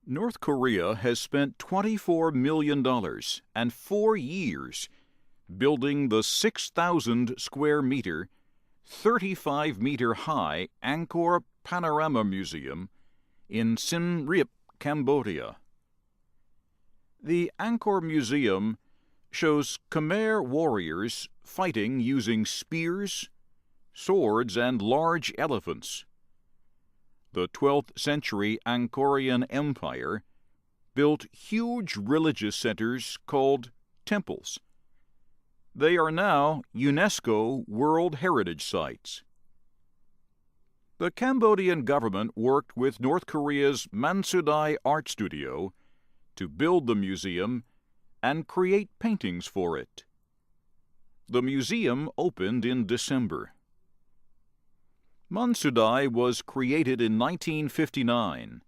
North Korea has spent $24 million and 4 years building the 6,000 square meter, 35 meter high Angkor Panorama Museum in Siem Reap, Cambodia. The Angkor Museum shows Khmer warriors fighting using spears, swords, and large elephants. The 12th century Angkorian Empire built huge religious centers called temples. They are now UNESCO World Heritage Sites. The Cambodian government worked with North Korea's Mansudae art studio to build the museum and create paintings for it. The museum opened in December. Mansudae was created in 1959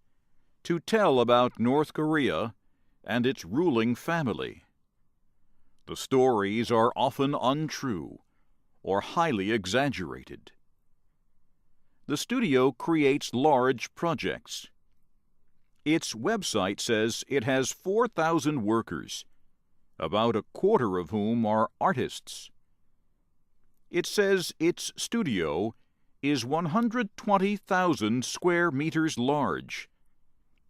to tell about North Korea and its ruling family. The stories are often untrue or highly exaggerated. The studio creates large projects. Its website says it has 4,000 workers, about a quarter of whom are artists. It says its studio is 120,000 square meters large,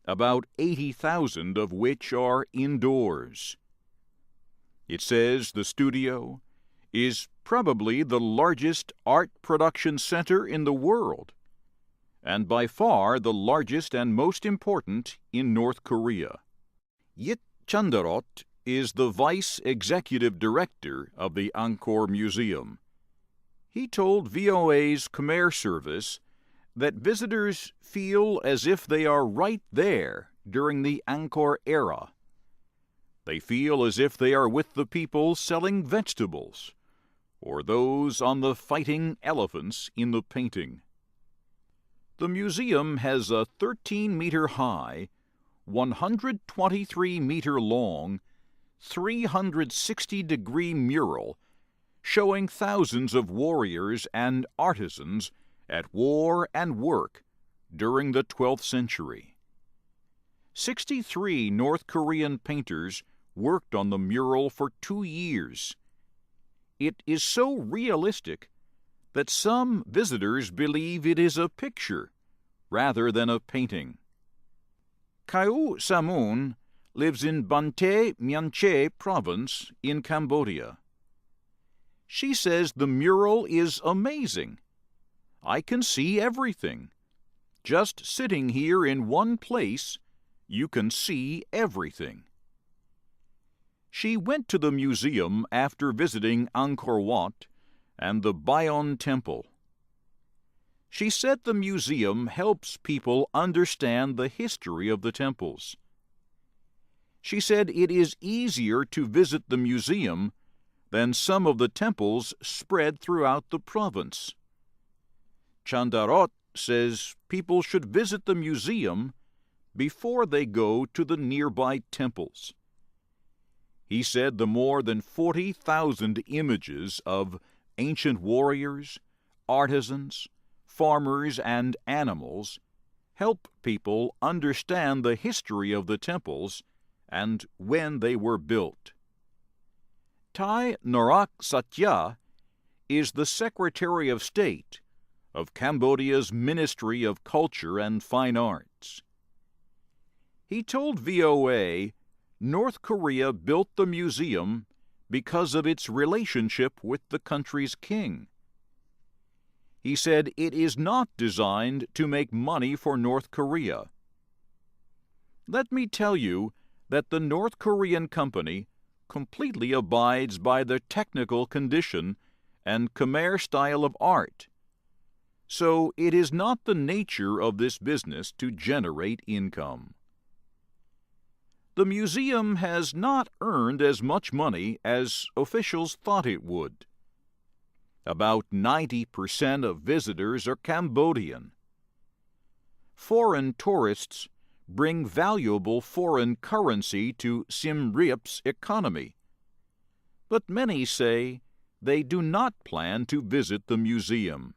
about 80,000 of which are indoors. It says the studio is probably the largest art production center in the world, and by far the largest and most important in North Korea. Yit Chandaroat is the vice executive director of the Angkor Museum. He told VOA's Khmer service that visitors feel as if they are right there during the Angkor era. They feel as if they are with the people selling vegetables, or those on the fighting elephants in the painting. The museum has a 13-meter high, 123-meter long, 360-degree mural showing thousands of warriors and artisans at war and work during the 12th century. 63 North Korean painters worked on the mural for 2 years. It is so realistic that some visitors believe it is a picture rather than a painting. Kaiu Samun lives in Bante Myanche province in Cambodia. She says the mural is amazing. I can see everything. Just sitting here in one place, you can see everything. She went to the museum after visiting Angkor Wat and the Bayon Temple. She said the museum helps people understand the history of the temples. She said it is easier to visit the museum than some of the temples spread throughout the province. Chandaroat says people should visit the museum before they go to the nearby temples. He said the more than 40,000 images of ancient warriors, artisans, farmers, and animals help people understand the history of the temples and when they were built. Thai Norak Satya is the Secretary of State of Cambodia's Ministry of Culture and Fine Arts. He told VOA North Korea built the museum because of its relationship with the country's king. He said it is not designed to make money for North Korea. Let me tell you that the North Korean company completely abides by the technical condition and Khmer style of art. So it is not the nature of this business to generate income. The museum has not earned as much money as officials thought it would. About 90% of visitors are Cambodian. Foreign tourists bring valuable foreign currency to Siem Reap's economy, but many say they do not plan to visit the museum.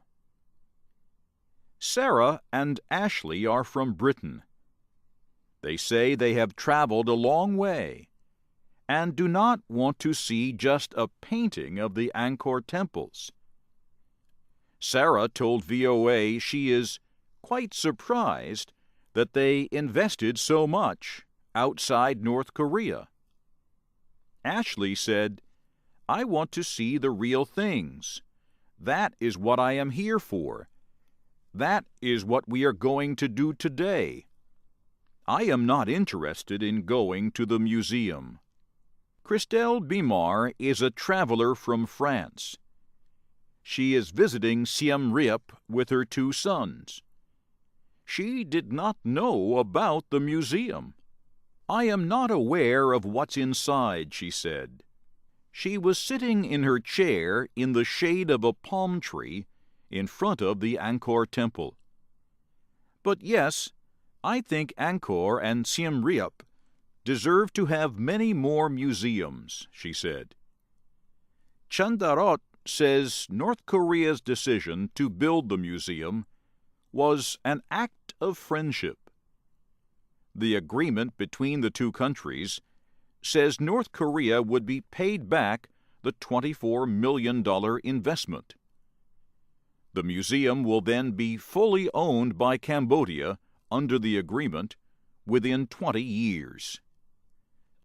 Sarah and Ashley are from Britain. They say they have traveled a long way and do not want to see just a painting of the Angkor temples. Sarah told VOA she is quite surprised that they invested so much outside North Korea. Ashley said, "I want to see the real things. That is what I am here for. That is what we are going to do today. I am not interested in going to the museum." Christelle Bimar is a traveler from France. She is visiting Siem Reap with her 2 sons. She did not know about the museum. "I am not aware of what's inside," she said. She was sitting in her chair in the shade of a palm tree in front of the Angkor temple. "But yes, I think Angkor and Siem Reap deserve to have many more museums," she said. Chandaroat says North Korea's decision to build the museum was an act of friendship. The agreement between the 2 countries says North Korea would be paid back the $24 million investment. The museum will then be fully owned by Cambodia under the agreement within 20 years.